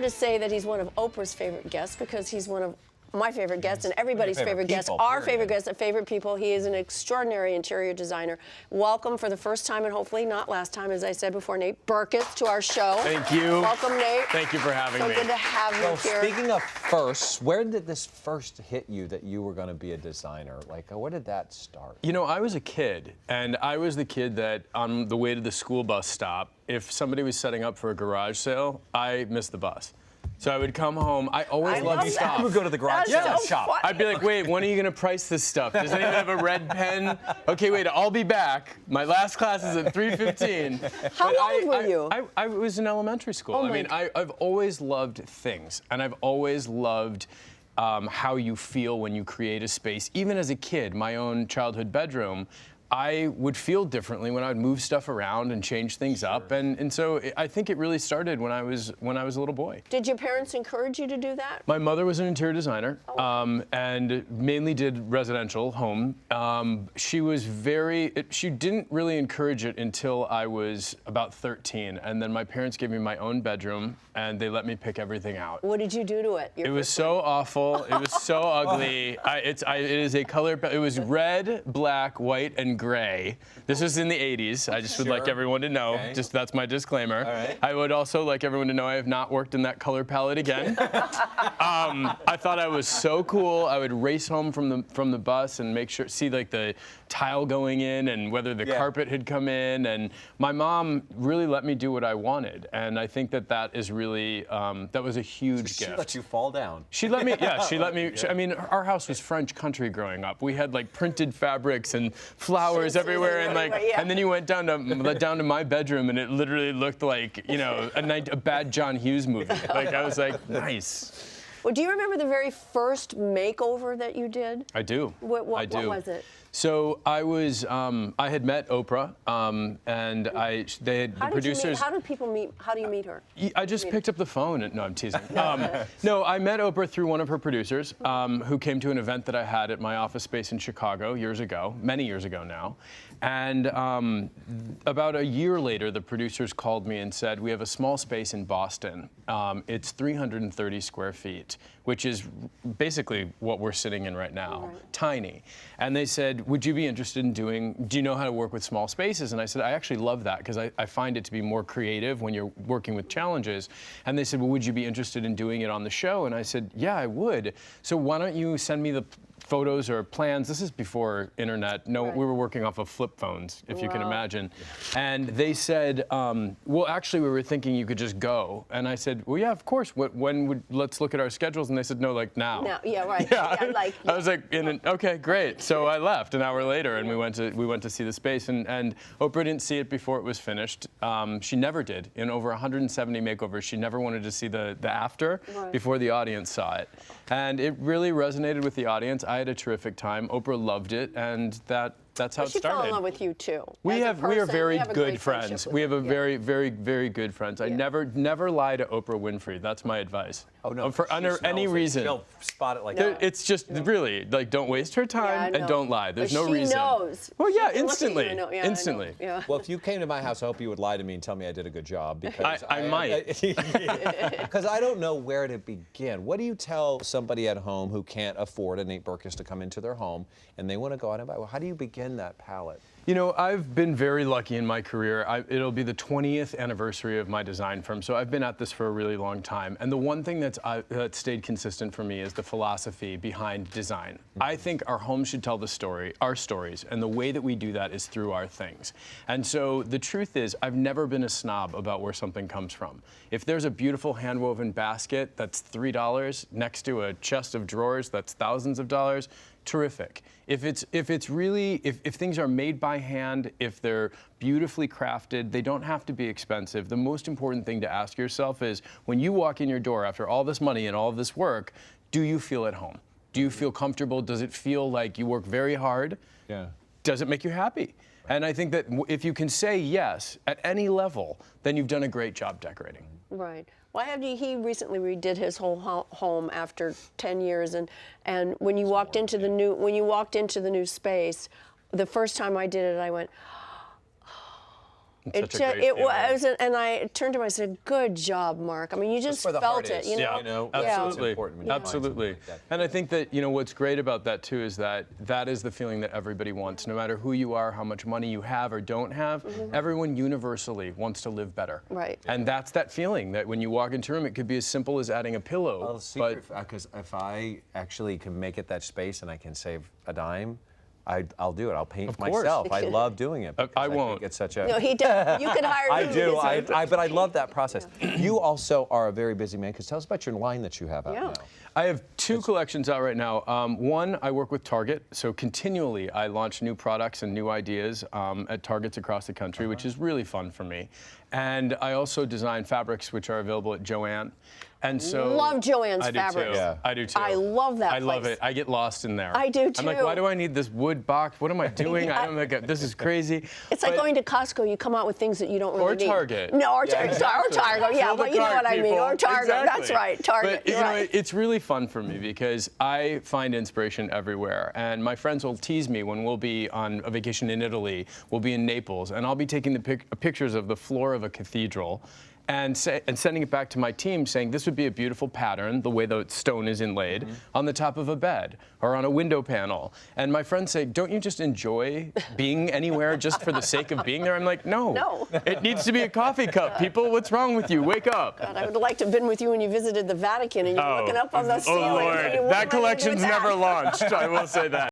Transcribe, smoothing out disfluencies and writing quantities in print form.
hard to say that he's one of Oprah's favorite guests because he's one of my favorite guests and everybody's favorite guests, our favorite guests and favorite people. He is an extraordinary interior designer. Welcome for the first time and hopefully not last time, as I said before, Nate Berkus to our show. Thank you. Welcome, Nate. Thank you for having me. So good to have you here. Speaking of firsts, where did this first hit you that you were going to be a designer? Like, where did that start? You know, I was a kid, and I was the kid that on the way to the school bus stop, if somebody was setting up for a garage sale, I missed the bus. So I would come home. I always loved stuff. I would go to the garage shop. Funny. I'd be like, wait, when are you going to price this stuff? Does anyone have a red pen? Okay, wait, I'll be back. My last class is at 3:15. How old were you? I was in elementary school. Oh I mean, I've always loved things, and I've always loved how you feel when you create a space. Even as a kid, my own childhood bedroom, I would feel differently when I would move stuff around and change things up, and so I think it really started when I was a little boy. Did your parents encourage you to do that? My mother was an interior designer and mainly did residential home. She didn't really encourage it until I was about 13, and then my parents gave me my own bedroom and they let me pick everything out. What did you do to it? It was so awful. It was so ugly. It is a color. It was red, black, white, and gray. This was in the 80s. I just would like everyone to know. Okay. Just that's my disclaimer. All right. I would also like everyone to know I have not worked in that color palette again. I thought I was so cool. I would race home from the bus and see like the tile going in and whether the carpet had come in. And my mom really let me do what I wanted. And I think that is really that was a huge gift. She let you fall down. She let me. Yeah, she let me. I mean, our house was French country growing up. We had like printed fabrics and flowers everywhere, and like, and then you went down to my bedroom, and it literally looked like, you know, a bad John Hughes movie. Like I was like, nice. Well, do you remember the very first makeover that you did? I do. What do. was it? So I was, I had met Oprah, and the producers. How do people meet? How do you meet her? I just picked up the phone and, no, I'm teasing. No, I met Oprah through one of her producers, who came to an event that I had at my office space in Chicago years ago, many years ago now. And about a year later, the producers called me and said, we have a small space in Boston. It's 330 square feet, which is basically what we're sitting in right now, tiny. And they said, would you be interested in do you know how to work with small spaces? And I said, I actually love that because I find it to be more creative when you're working with challenges. And they said, well, would you be interested in doing it on the show? And I said, yeah, I would. So why don't you send me the photos or plans. This is before internet. No, we were working off of flip phones, if you can imagine. And they said, well, actually, we were thinking you could just go. And I said, well, yeah, of course. Let's look at our schedules. And they said, no, like now. No, yeah, right. Yeah. Yeah, I was like, okay, great. So I left an hour later, and we went to see the space. And Oprah didn't see it before it was finished. She never did. In over 170 makeovers, she never wanted to see the after before the audience saw it. And it really resonated with the audience. I had a terrific time. Oprah loved it, and that's how it started. She fell in love with you too. We are very good friends. We have a very, very good friends. I never lie to Oprah Winfrey. That's my advice. Oh no. For under any reason. She'll spot it like that. It's just really like don't waste her time and don't lie. There's no reason. She knows. Well, yeah, She can look at you instantly. and know. Yeah, Instantly. Yeah. Well, if you came to my house, I hope you would lie to me and tell me I did a good job because I might. Because I don't know where to begin. What do you tell somebody at home who can't afford a Nate Berkus to come into their home and they want to go out and buy? Well, how do you begin that palette? You know, I've been very lucky in my career. It'll be the 20th anniversary of my design firm, so I've been at this for a really long time. And the one thing that's stayed consistent for me is the philosophy behind design. I think our homes should tell the story, our stories, and the way that we do that is through our things. And so the truth is, I've never been a snob about where something comes from. If there's a beautiful hand-woven basket that's $3 next to a chest of drawers that's thousands of dollars, terrific. If things are made by hand, if they're beautifully crafted, they don't have to be expensive. The most important thing to ask yourself is, when you walk in your door after all this money and all of this work, do you feel at home? Do you feel comfortable? Does it feel like you work very hard? Yeah. Does it make you happy? And I think that if you can say yes at any level, then you've done a great job decorating. Right. Well, he recently redid his whole home after 10 years, and when you walked into the new space, the first time I did it, I went, It's such a great It feeling. was, and I turned to him and I said, "Good job, Mark." I mean, you just where the felt heart it, is, you know. you know? Absolutely. It's important when you find something Absolutely. like that. And I think that, what's great about that too is that that is the feeling that everybody wants. No matter who you are, how much money you have or don't have, everyone universally wants to live better. Right. And that's that feeling that when you walk into a room, it could be as simple as adding a pillow. Because if I actually can make it that space and I can save a dime, I'll do it. I'll paint course. myself. I love doing it. because I think won't. It's such a. No, he does. You could hire I him. do. It's a- But I love that process. You also are a very busy man. Because tell us about your line that you have out now. I have two collections out right now. One, I work with Target, so continually I launch new products and new ideas at Targets across the country, which is really fun for me. And I also design fabrics, which are available at Joann. And so Love Joann's I do fabrics. Too. Yeah. I do too. I love that I love place. it. I get lost in there. I do I'm like, too. why do I need this wood box? What am I doing? I don't like it. This is crazy. It's like But- going to Costco. You come out with things that you don't really Or need. Target. No, or, Yeah, or Target. Yeah, Fill the but you know cart, what I mean. people. Or Target. That's Exactly. right. Target. But you You're know, right. it's really fun for me because I find inspiration everywhere. And my friends will tease me when we'll be on a vacation in Italy. We'll be in Naples, and I'll be taking the pictures of the floor of a cathedral. And sending it back to my team saying this would be a beautiful pattern, the way the stone is inlaid, on the top of a bed or on a window panel. And my friends say, don't you just enjoy being anywhere just for the sake of being there? I'm like, no. No. It needs to be a coffee cup, people. What's wrong with you? Wake up. God, I would have liked to have been with you when you visited the Vatican and you're looking up on the ceiling. Oh, thinking, Lord. what That am I gonna do with collection's that? never launched, I will say that.